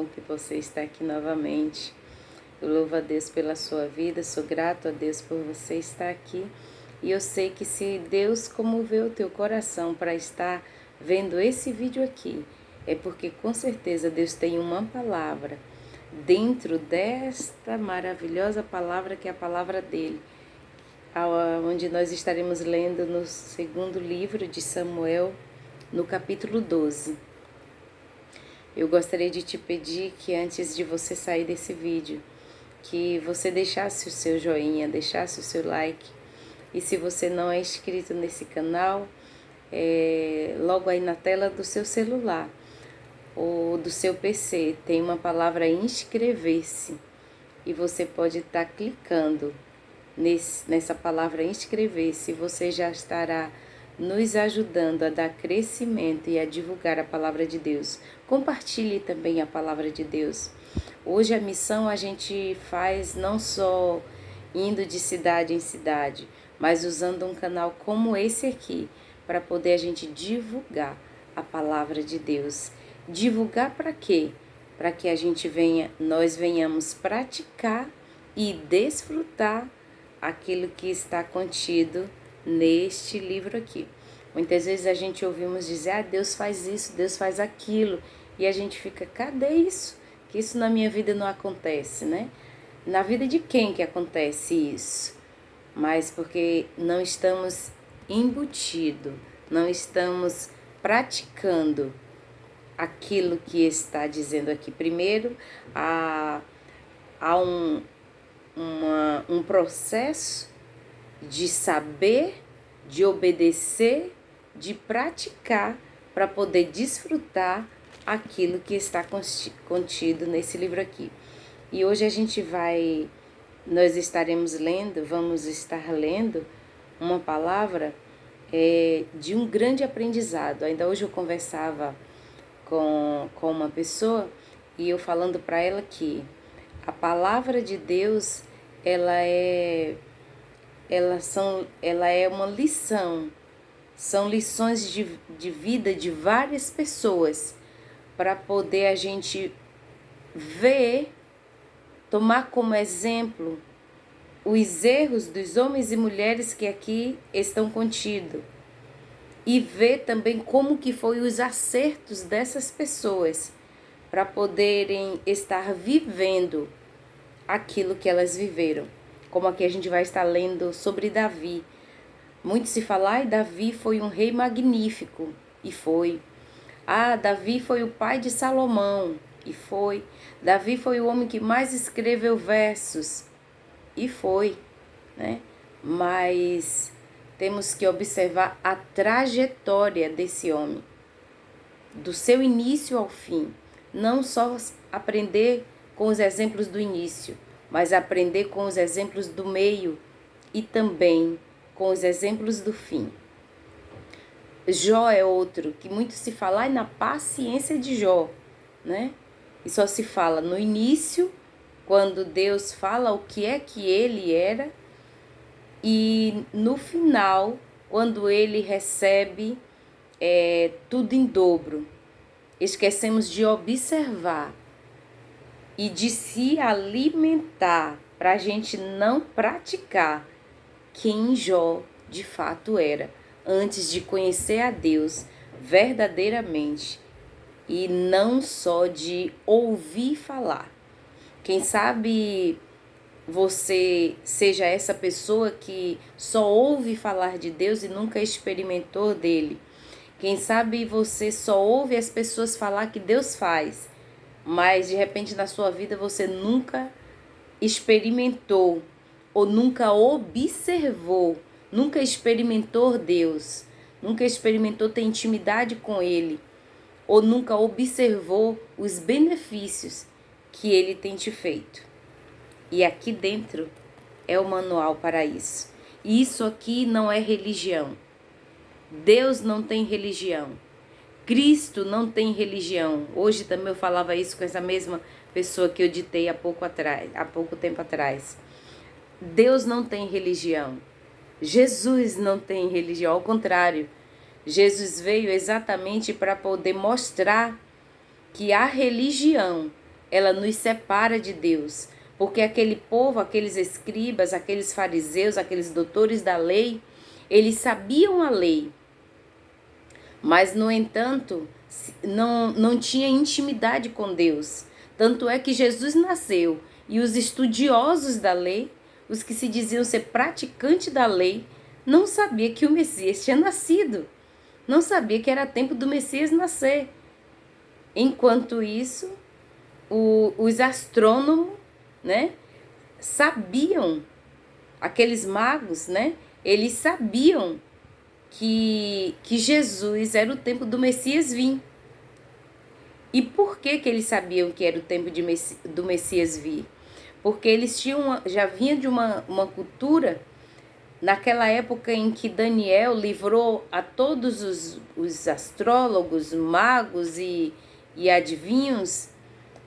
bom que você está aqui novamente. Eu louvo a Deus pela sua vida, sou grato a Deus por você estar aqui. E eu sei que se Deus comoveu o teu coração para estar vendo esse vídeo aqui, é porque com certeza Deus tem uma palavra dentro desta maravilhosa palavra que é a palavra dele, onde nós estaremos lendo no segundo livro de Samuel, no capítulo 12. Eu gostaria de te pedir que antes de você sair desse vídeo, que você deixasse o seu joinha, deixasse o seu like. E se você não é inscrito nesse canal, logo aí na tela do seu celular ou do seu PC tem uma palavra inscrever-se. E você pode estar clicando nessa palavra inscrever-se. Você já estará nos ajudando a dar crescimento e a divulgar a palavra de Deus. Compartilhe também a palavra de Deus. Hoje a missão a gente faz não só indo de cidade em cidade, mas usando um canal como esse aqui, para poder a gente divulgar a palavra de Deus. Divulgar para quê? Para que a gente nós venhamos praticar e desfrutar aquilo que está contido neste livro aqui. Muitas vezes a gente ouvimos dizer, Deus faz isso, Deus faz aquilo, e a gente fica, cadê isso? Que isso na minha vida não acontece, né? Na vida de quem que acontece isso? Mas porque não estamos embutidos, não estamos praticando aquilo que está dizendo aqui. Primeiro, há um processo de saber, de obedecer, de praticar para poder desfrutar aquilo que está contido nesse livro aqui. E hoje nós estaremos vamos estar lendo uma palavra de um grande aprendizado. Ainda hoje eu conversava com uma pessoa e eu falando para ela que a palavra de Deus, ela é uma lição, são lições de vida de várias pessoas, para poder a gente ver, tomar como exemplo os erros dos homens e mulheres que aqui estão contidos, e ver também como que foi os acertos dessas pessoas, para poderem estar vivendo aquilo que elas viveram. Como aqui a gente vai estar lendo sobre Davi. Muito se fala, Davi foi um rei magnífico, e foi. Davi foi o pai de Salomão, e foi. Davi foi o homem que mais escreveu versos, e foi, né? Mas temos que observar a trajetória desse homem, do seu início ao fim. Não só aprender com os exemplos do início, mas aprender com os exemplos do meio e também com os exemplos do fim. Jó é outro que muito se fala na paciência de Jó, né? E só se fala no início, quando Deus fala o que é que ele era, e no final, quando ele recebe tudo em dobro. Esquecemos de observar e de se alimentar para a gente não praticar quem Jó de fato era, antes de conhecer a Deus verdadeiramente e não só de ouvir falar. Quem sabe você seja essa pessoa que só ouve falar de Deus e nunca experimentou dele. Quem sabe você só ouve as pessoas falar que Deus faz, mas de repente na sua vida você nunca experimentou ou nunca observou, nunca experimentou Deus, nunca experimentou ter intimidade com Ele, ou nunca observou os benefícios que Ele tem te feito. E aqui dentro é o manual para isso. E isso aqui não é religião. Deus não tem religião. Cristo não tem religião. Hoje também eu falava isso com essa mesma pessoa que eu ditei há pouco tempo atrás. Deus não tem religião. Jesus não tem religião, ao contrário. Jesus veio exatamente para poder mostrar que a religião ela nos separa de Deus. Porque aquele povo, aqueles escribas, aqueles fariseus, aqueles doutores da lei, eles sabiam a lei, mas, no entanto, não tinha intimidade com Deus. Tanto é que Jesus nasceu e os estudiosos da lei, os que se diziam ser praticantes da lei, não sabiam que o Messias tinha nascido. Não sabia que era tempo do Messias nascer. Enquanto isso, os astrônomos, né, sabiam, aqueles magos, né, eles sabiam que Jesus era o tempo do Messias vir. E por que eles sabiam que era o tempo do Messias vir? Porque eles já vinham de uma cultura, naquela época em que Daniel livrou a todos os astrólogos, magos e adivinhos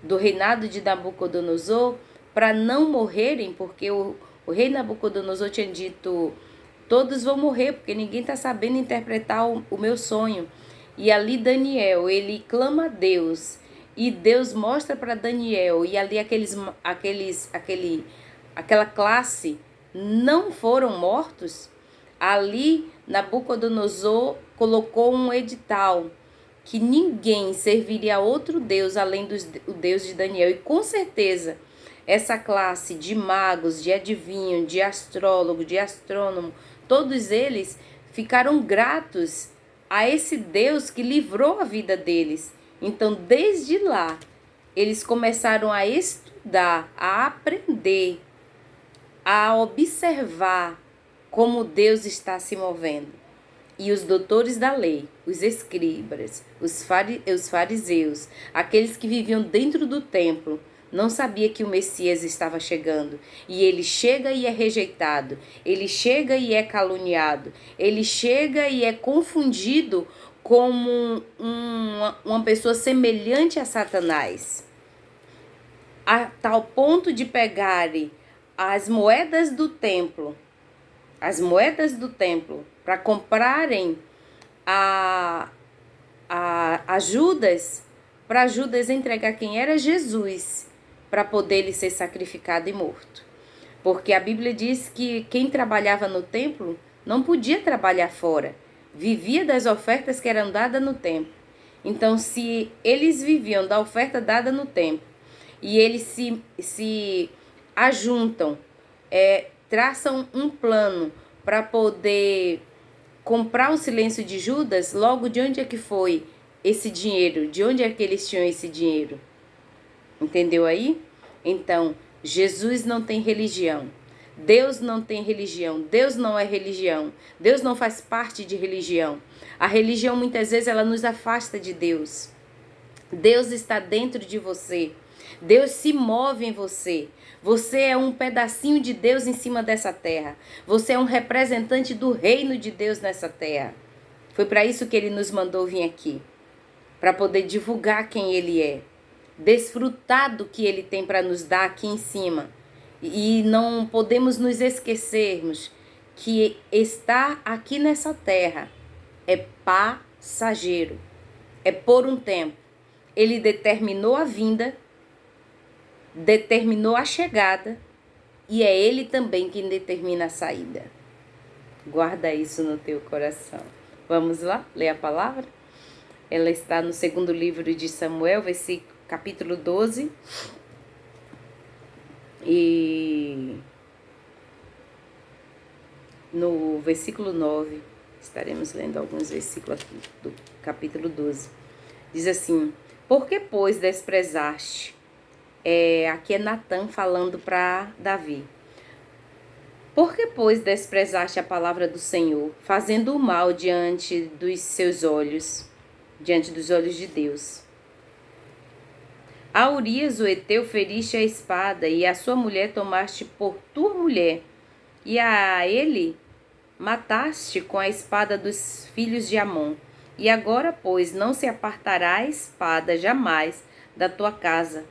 do reinado de Nabucodonosor, para não morrerem, porque o rei Nabucodonosor tinha dito: todos vão morrer, porque ninguém está sabendo interpretar o meu sonho. E ali Daniel, ele clama a Deus, e Deus mostra para Daniel, e ali aquela classe não foram mortos. Ali Nabucodonosor colocou um edital que ninguém serviria a outro Deus além do Deus de Daniel. E com certeza essa classe de magos, de adivinho, de astrólogo, de astrônomo, todos eles ficaram gratos a esse Deus que livrou a vida deles. Então, desde lá, eles começaram a estudar, a aprender, a observar como Deus está se movendo. E os doutores da lei, os escribas, os fariseus, aqueles que viviam dentro do templo, não sabia que o Messias estava chegando. E ele chega e é rejeitado. Ele chega e é caluniado. Ele chega e é confundido como uma pessoa semelhante a Satanás. A tal ponto de pegarem as moedas do templo, para comprarem a Judas, para Judas entregar quem era Jesus, para poder ele ser sacrificado e morto. Porque a Bíblia diz que quem trabalhava no templo não podia trabalhar fora, vivia das ofertas que eram dadas no templo. Então, se eles viviam da oferta dada no templo e eles se ajuntam, traçam um plano para poder comprar o silêncio de Judas, logo de onde é que foi esse dinheiro? De onde é que eles tinham esse dinheiro? Entendeu aí? Então, Jesus não tem religião. Deus não tem religião. Deus não é religião. Deus não faz parte de religião. A religião, muitas vezes, ela nos afasta de Deus. Deus está dentro de você. Deus se move em você. Você é um pedacinho de Deus em cima dessa terra. Você é um representante do reino de Deus nessa terra. Foi para isso que ele nos mandou vir aqui. Para poder divulgar quem ele é. Desfrutar do que ele tem para nos dar aqui em cima. E não podemos nos esquecermos que estar aqui nessa terra é passageiro. É por um tempo. Ele determinou a vinda, determinou a chegada, e é ele também quem determina a saída. Guarda isso no teu coração. Vamos lá ler a palavra? Ela está no segundo livro de Samuel, capítulo 12. E no versículo 9, estaremos lendo alguns versículos aqui do capítulo 12. Diz assim: por que, pois, desprezaste? Aqui é Natã falando para Davi. Por que, pois, desprezaste a palavra do Senhor, fazendo o mal diante dos seus olhos, diante dos olhos de Deus? A Urias o Heteu feriste a espada, e a sua mulher tomaste por tua mulher, e a ele mataste com a espada dos filhos de Amon. E agora, pois, não se apartará a espada jamais da tua casa,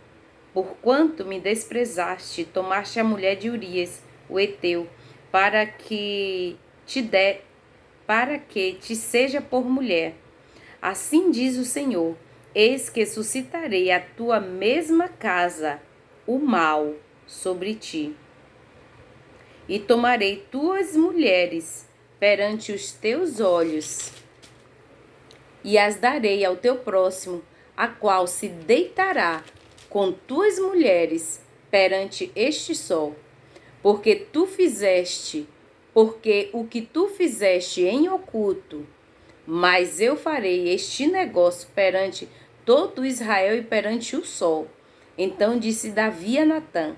porquanto me desprezaste, tomaste a mulher de Urias o Heteu, para que te seja por mulher. Assim diz o Senhor: eis que suscitarei a tua mesma casa o mal sobre ti. E tomarei tuas mulheres perante os teus olhos, e as darei ao teu próximo, a qual se deitará com tuas mulheres perante este sol. Porque o que tu fizeste em oculto, mas eu farei este negócio perante todo Israel e perante o sol. Então disse Davi a Natã: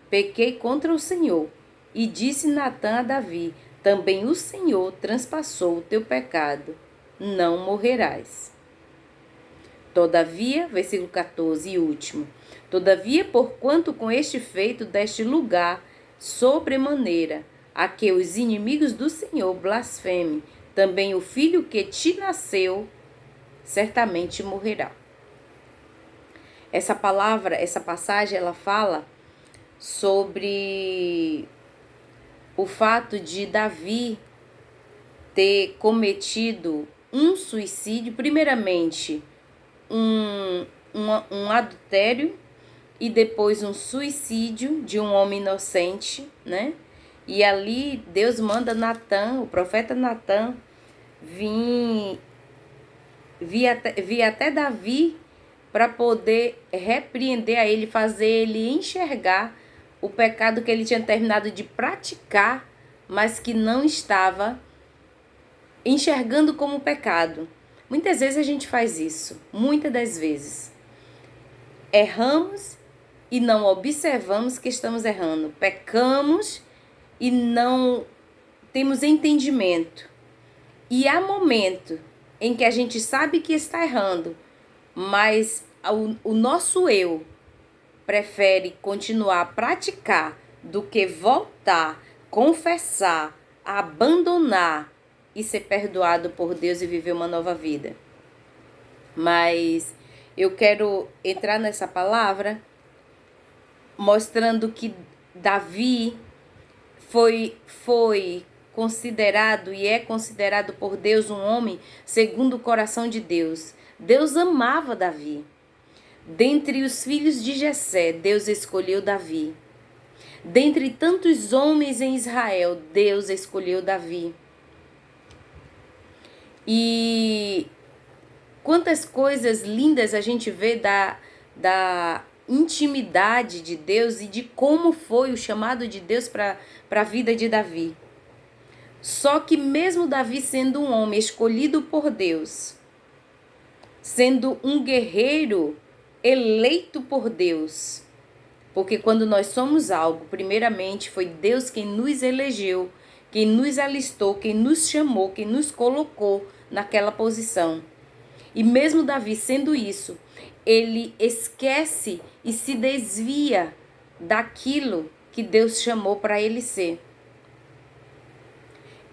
pequei contra o Senhor. E disse Natã a Davi: também o Senhor transpassou o teu pecado, não morrerás. Todavia, versículo 14 e último. Todavia, porquanto com este feito deste lugar sobremaneira a que os inimigos do Senhor blasfemem, também o filho que te nasceu certamente morrerá. Essa passagem, ela fala sobre o fato de Davi ter cometido um suicídio, primeiramente um adultério e depois um suicídio de um homem inocente, né? E ali Deus manda Natã, o profeta Natã, vir até Davi para poder repreender a ele, fazer ele enxergar o pecado que ele tinha terminado de praticar, mas que não estava enxergando como pecado. Muitas vezes a gente faz isso, muitas das vezes. Erramos e não observamos que estamos errando. Pecamos e não temos entendimento. E há momento em que a gente sabe que está errando, mas o nosso eu prefere continuar a praticar do que voltar, confessar, abandonar e ser perdoado por Deus e viver uma nova vida. Mas eu quero entrar nessa palavra mostrando que Davi foi considerado e é considerado por Deus um homem segundo o coração de Deus. Deus amava Davi. Dentre os filhos de Jessé, Deus escolheu Davi. Dentre tantos homens em Israel, Deus escolheu Davi. E quantas coisas lindas a gente vê da intimidade de Deus e de como foi o chamado de Deus para a vida de Davi. Só que mesmo Davi sendo um homem escolhido por Deus, sendo um guerreiro eleito por Deus, porque quando nós somos algo, primeiramente foi Deus quem nos elegeu, quem nos alistou, quem nos chamou, quem nos colocou naquela posição. E mesmo Davi sendo isso, ele esquece e se desvia daquilo que Deus chamou para ele ser.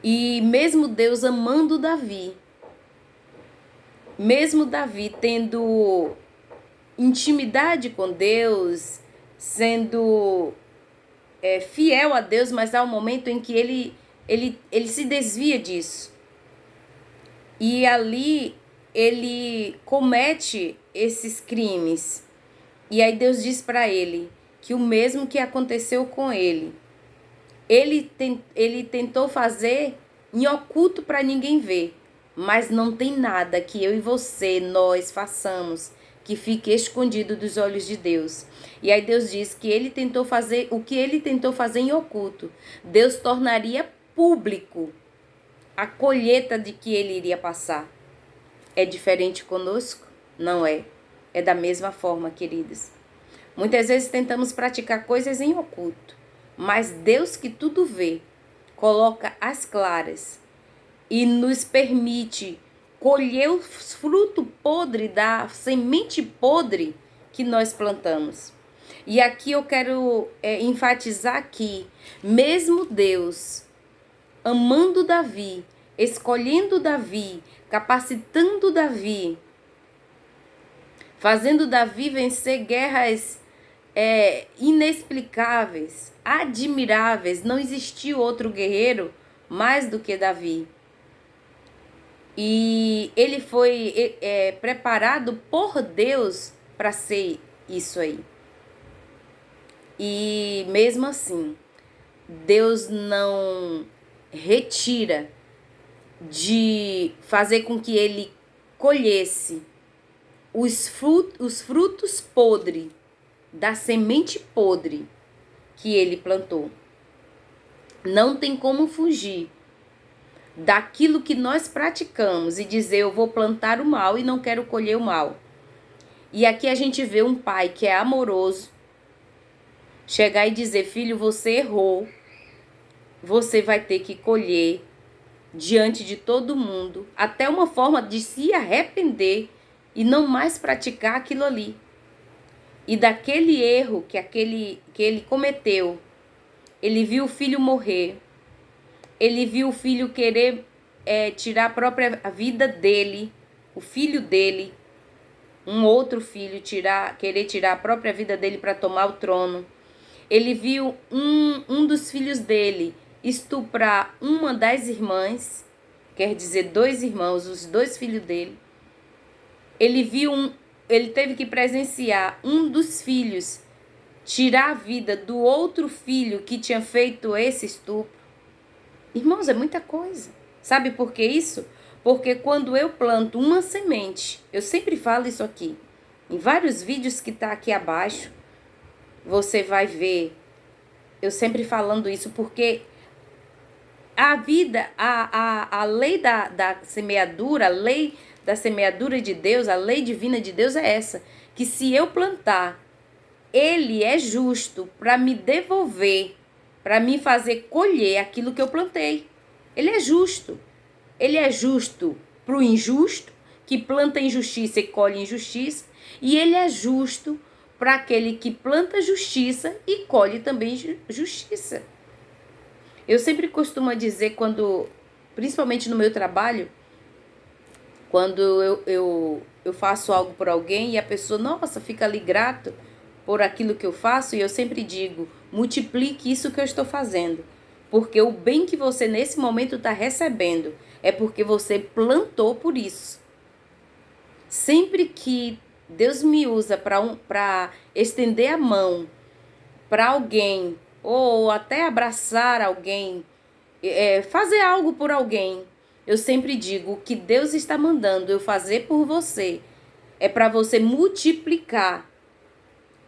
E mesmo Deus amando Davi, mesmo Davi tendo intimidade com Deus, sendo fiel a Deus, mas há um momento em que ele se desvia disso. E ali ele comete esses crimes. E aí Deus diz para ele que o mesmo que aconteceu com ele, ele tentou fazer em oculto para ninguém ver. Mas não tem nada que eu e você, nós façamos que fique escondido dos olhos de Deus. E aí Deus diz que ele tentou fazer o que ele tentou fazer em oculto. Deus tornaria público a colheita de que ele iria passar. É diferente conosco? Não é. É da mesma forma, queridos. Muitas vezes tentamos praticar coisas em oculto, mas Deus que tudo vê, coloca às claras e nos permite colher o fruto podre da semente podre que nós plantamos. E aqui eu quero enfatizar que mesmo Deus amando Davi, escolhendo Davi, capacitando Davi, fazendo Davi vencer guerras inexplicáveis, admiráveis. Não existiu outro guerreiro mais do que Davi. E ele foi preparado por Deus para ser isso aí. E mesmo assim, Deus não retira de fazer com que ele colhesse os frutos podres da semente podre que ele plantou. Não tem como fugir daquilo que nós praticamos e dizer eu vou plantar o mal e não quero colher o mal. E aqui a gente vê um pai que é amoroso chegar e dizer, filho, você errou, você vai ter que colher diante de todo mundo, até uma forma de se arrepender e não mais praticar aquilo ali. E daquele erro que ele cometeu, ele viu o filho morrer, ele viu o filho querer tirar a própria vida dele, o filho dele, um outro filho querer tirar a própria vida dele para tomar o trono. Ele viu um dos filhos dele estuprar uma das irmãs, quer dizer, 2 irmãos, os 2 filhos dele. Ele teve que presenciar um dos filhos tirar a vida do outro filho que tinha feito esse estupro. Irmãos, é muita coisa. Sabe por que isso? Porque quando eu planto uma semente, eu sempre falo isso aqui, em vários vídeos que tá aqui abaixo, você vai ver eu sempre falando isso, porque a vida, a lei da semeadura, a lei da semeadura de Deus, a lei divina de Deus é essa, que se eu plantar, ele é justo para me devolver, para me fazer colher aquilo que eu plantei. Ele é justo. Ele é justo para o injusto, que planta injustiça e colhe injustiça, e ele é justo para aquele que planta justiça e colhe também justiça. Eu sempre costumo dizer, principalmente no meu trabalho, quando eu faço algo por alguém e a pessoa, nossa, fica ali grato por aquilo que eu faço, e eu sempre digo, multiplique isso que eu estou fazendo, porque o bem que você nesse momento está recebendo é porque você plantou por isso. Sempre que Deus me usa para estender a mão para alguém, ou até abraçar alguém, fazer algo por alguém, eu sempre digo, o que Deus está mandando eu fazer por você é para você multiplicar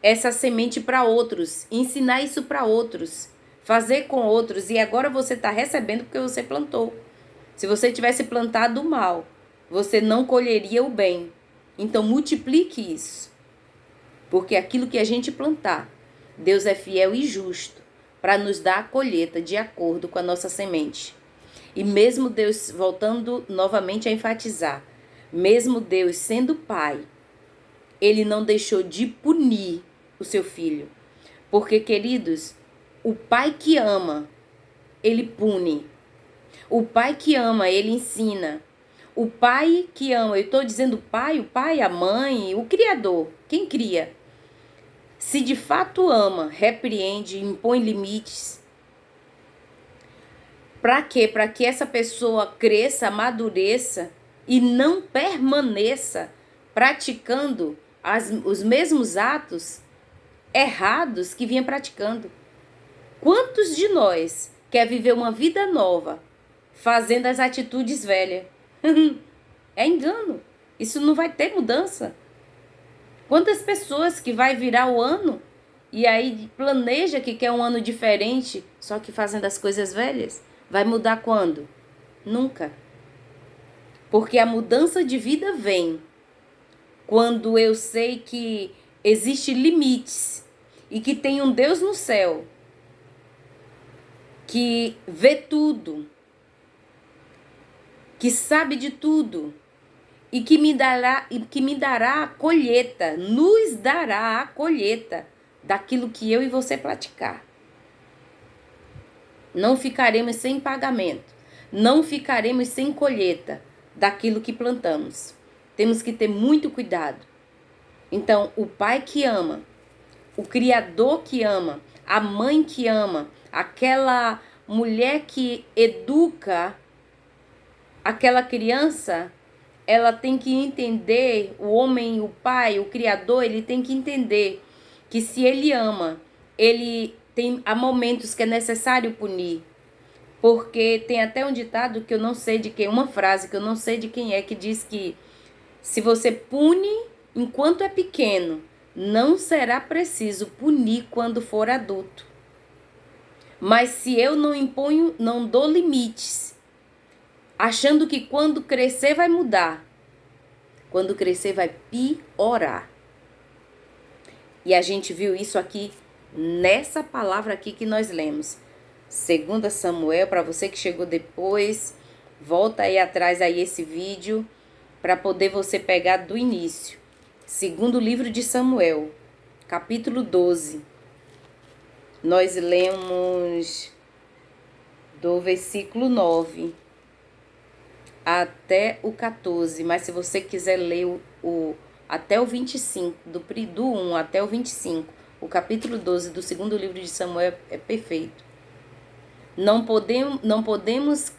essa semente para outros, ensinar isso para outros, fazer com outros, e agora você está recebendo porque você plantou. Se você tivesse plantado o mal, você não colheria o bem. Então multiplique isso, porque aquilo que a gente plantar, Deus é fiel e justo para nos dar a colheita de acordo com a nossa semente. E mesmo Deus, voltando novamente a enfatizar, mesmo Deus sendo Pai, Ele não deixou de punir o seu filho. Porque, queridos, o pai que ama, ele pune. O pai que ama, ele ensina. O pai que ama, eu estou dizendo pai, o pai, a mãe, o criador, quem cria. Se de fato ama, repreende, impõe limites. Para quê? Para que essa pessoa cresça, amadureça e não permaneça praticando os mesmos atos errados que vinha praticando. Quantos de nós quer viver uma vida nova fazendo as atitudes velhas? É engano. Isso não vai ter mudança. Quantas pessoas que vai virar o ano e aí planeja que quer um ano diferente, só que fazendo as coisas velhas? Vai mudar quando? Nunca. Porque a mudança de vida vem quando eu sei que existem limites e que tem um Deus no céu que vê tudo, que sabe de tudo e que me dará a colheita, nos dará a colheita daquilo que eu e você praticar. Não ficaremos sem pagamento, não ficaremos sem colheita daquilo que plantamos. Temos que ter muito cuidado. Então, o pai que ama, o criador que ama, a mãe que ama, aquela mulher que educa aquela criança, ela tem que entender, o homem, o pai, o criador, ele tem que entender que se ele ama, há momentos que é necessário punir. Porque tem até um ditado que eu não sei de quem, uma frase que eu não sei de quem é, que diz que se você pune enquanto é pequeno, não será preciso punir quando for adulto. Mas se eu não imponho, não dou limites, achando que quando crescer vai mudar, quando crescer vai piorar. E a gente viu isso aqui nessa palavra aqui que nós lemos. 2 Samuel, para você que chegou depois, volta aí atrás aí esse vídeo para poder você pegar do início. Segundo livro de Samuel, capítulo 12. Nós lemos do versículo 9 até o 14, mas se você quiser ler até o 25, do 1 até o 25, o capítulo 12 do segundo livro de Samuel é perfeito. Não podemos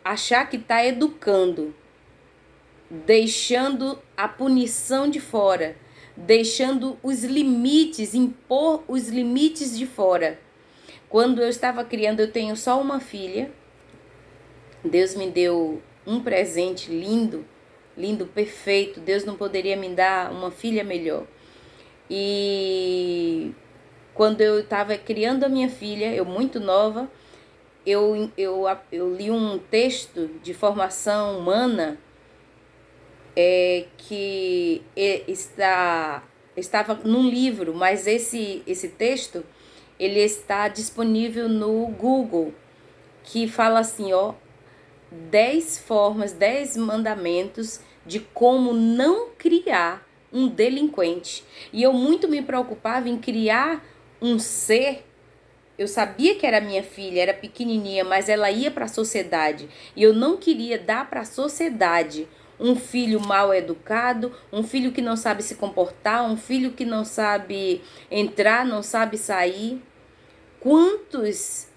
achar que está educando, deixando a punição de fora, deixando os limites, impor os limites de fora. Quando eu estava criando, eu tenho só uma filha. Deus me deu um presente lindo, lindo, perfeito. Deus não poderia me dar uma filha melhor. E quando eu estava criando a minha filha, eu muito nova, eu li um texto de formação humana que estava num livro, mas esse texto ele está disponível no Google, que fala assim, 10 formas, 10 mandamentos de como não criar um delinquente. E eu muito me preocupava em criar um ser. Eu sabia que era minha filha, era pequenininha, mas ela ia para a sociedade. E eu não queria dar para a sociedade um filho mal educado, um filho que não sabe se comportar, um filho que não sabe entrar, não sabe sair. Quantos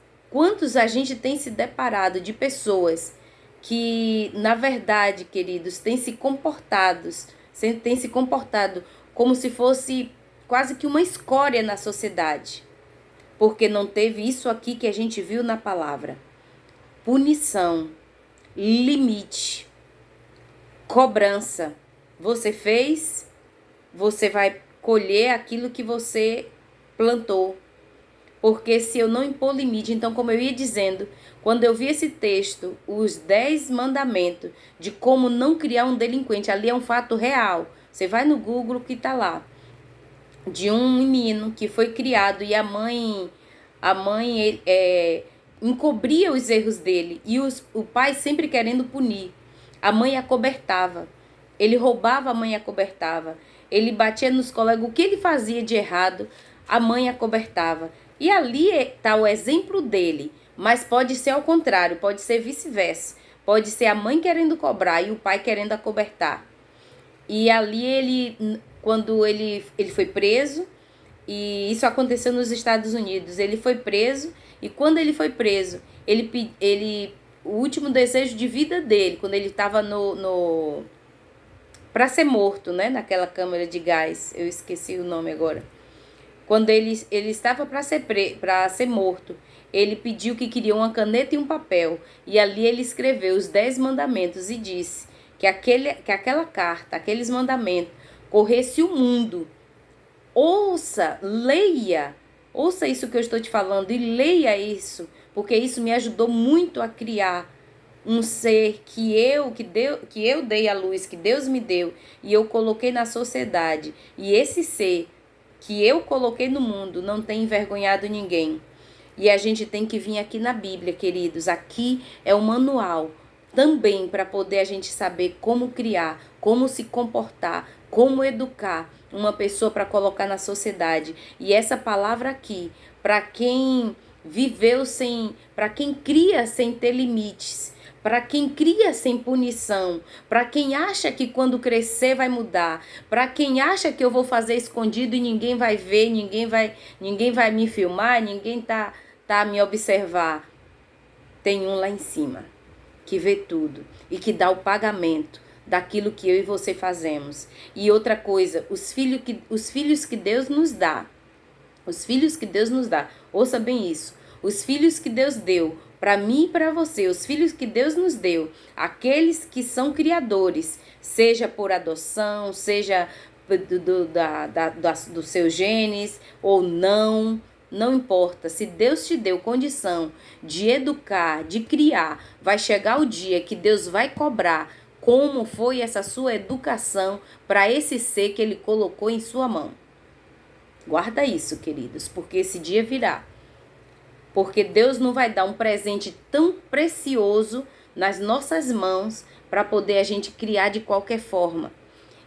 a gente tem se deparado de pessoas que, na verdade, queridos, têm se comportado como se fosse quase que uma escória na sociedade. Porque não teve isso aqui que a gente viu na palavra. Punição, limite, cobrança. Você fez, você vai colher aquilo que você plantou. Porque se eu não impor limite, então como eu ia dizendo, quando eu vi esse texto, os 10 mandamentos de como não criar um delinquente, ali é um fato real. Você vai no Google que tá lá. De um menino que foi criado e a mãe encobria os erros dele e o pai sempre querendo punir. A mãe acobertava. Ele roubava, a mãe acobertava. Ele batia nos colegas. O que ele fazia de errado, a mãe acobertava. E ali está o exemplo dele. Mas pode ser ao contrário, pode ser vice-versa. Pode ser a mãe querendo cobrar e o pai querendo acobertar. E ali quando ele foi preso, e isso aconteceu nos Estados Unidos, ele foi preso, e quando ele foi preso, o último desejo de vida dele, quando ele estava para ser morto, né, naquela câmara de gás, eu esqueci o nome agora, quando ele estava para ser morto, ele pediu que queria uma caneta e um papel, e ali ele escreveu os 10 mandamentos e disse que aquela carta, aqueles mandamentos, corresse o mundo. Ouça isso que eu estou te falando e leia isso, porque isso me ajudou muito a criar um ser que eu dei à luz, que Deus me deu e eu coloquei na sociedade. E esse ser que eu coloquei no mundo não tem envergonhado ninguém. E a gente tem que vir aqui na Bíblia, queridos. Aqui é o manual também para poder a gente saber como criar, como se comportar, como educar uma pessoa para colocar na sociedade. E essa palavra aqui, para quem para quem cria sem ter limites, para quem cria sem punição, para quem acha que quando crescer vai mudar, para quem acha que eu vou fazer escondido e ninguém vai ver, ninguém vai me filmar, ninguém tá a me observar. Tem um lá em cima que vê tudo e que dá o pagamento daquilo que eu e você fazemos. E outra coisa, os filhos que Deus nos dá, os filhos que Deus nos dá, ouça bem isso, os filhos que Deus deu para mim e para você, os filhos que Deus nos deu, aqueles que são criadores, seja por adoção, seja dos seus genes ou não, não importa. Se Deus te deu condição de educar, de criar, vai chegar o dia que Deus vai cobrar como foi essa sua educação para esse ser que Ele colocou em sua mão. Guarda isso, queridos, porque esse dia virá. Porque Deus não vai dar um presente tão precioso nas nossas mãos para poder a gente criar de qualquer forma.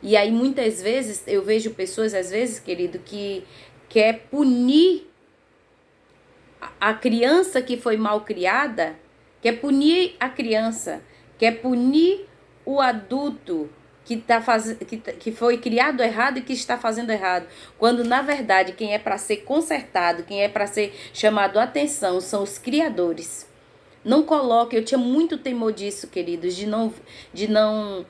E aí muitas vezes, eu vejo pessoas, às vezes, querido, que quer punir a criança que foi mal criada, quer punir a criança, quer punir o adulto que foi criado errado e que está fazendo errado. Quando, na verdade, quem é para ser consertado, quem é para ser chamado a atenção, são os criadores. Não coloque, eu tinha muito temor disso, queridos, de não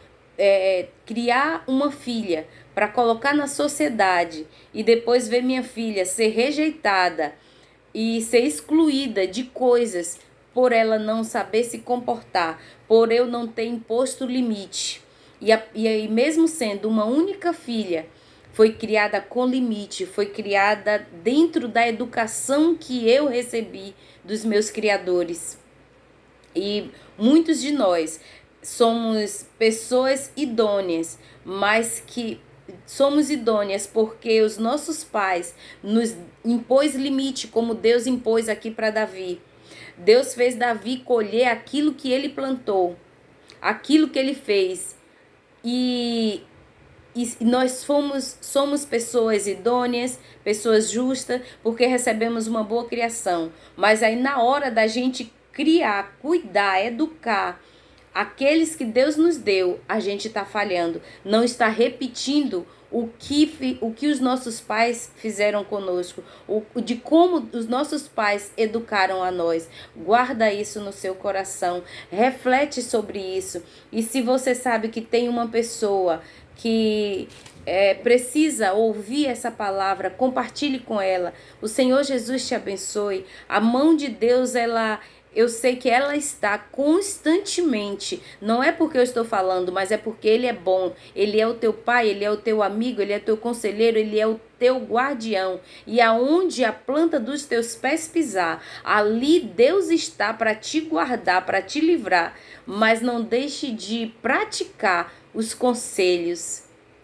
criar uma filha para colocar na sociedade e depois ver minha filha ser rejeitada e ser excluída de coisas por ela não saber se comportar, por eu não ter imposto limite. E aí, mesmo sendo uma única filha, foi criada com limite, foi criada dentro da educação que eu recebi dos meus criadores. E muitos de nós somos pessoas idôneas, mas que somos idôneas porque os nossos pais nos impôs limite, como Deus impôs aqui para Davi. Deus fez Davi colher aquilo que ele plantou, aquilo que ele fez. E nós somos pessoas idôneas, pessoas justas, porque recebemos uma boa criação. Mas aí na hora da gente criar, cuidar, educar aqueles que Deus nos deu, a gente está falhando. Não está repetindo o que os nossos pais fizeram conosco, de como os nossos pais educaram a nós. Guarda isso no seu coração, reflete sobre isso. E se você sabe que tem uma pessoa que precisa ouvir essa palavra, compartilhe com ela. O Senhor Jesus te abençoe. A mão de Deus, eu sei que ela está constantemente, não é porque eu estou falando, mas é porque Ele é bom. Ele é o teu pai, Ele é o teu amigo, Ele é o teu conselheiro, Ele é o teu guardião. E aonde a planta dos teus pés pisar, ali Deus está para te guardar, para te livrar. Mas não deixe de praticar os conselhos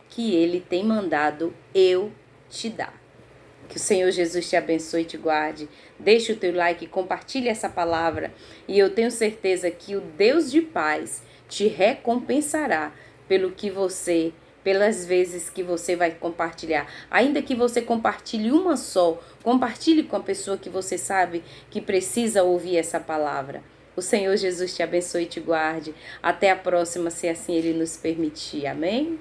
que Ele tem mandado eu te dar. Que o Senhor Jesus te abençoe e te guarde. Deixe o teu like, compartilhe essa palavra. E eu tenho certeza que o Deus de paz te recompensará pelas vezes que você vai compartilhar. Ainda que você compartilhe uma só, compartilhe com a pessoa que você sabe que precisa ouvir essa palavra. O Senhor Jesus te abençoe e te guarde. Até a próxima, se assim Ele nos permitir. Amém?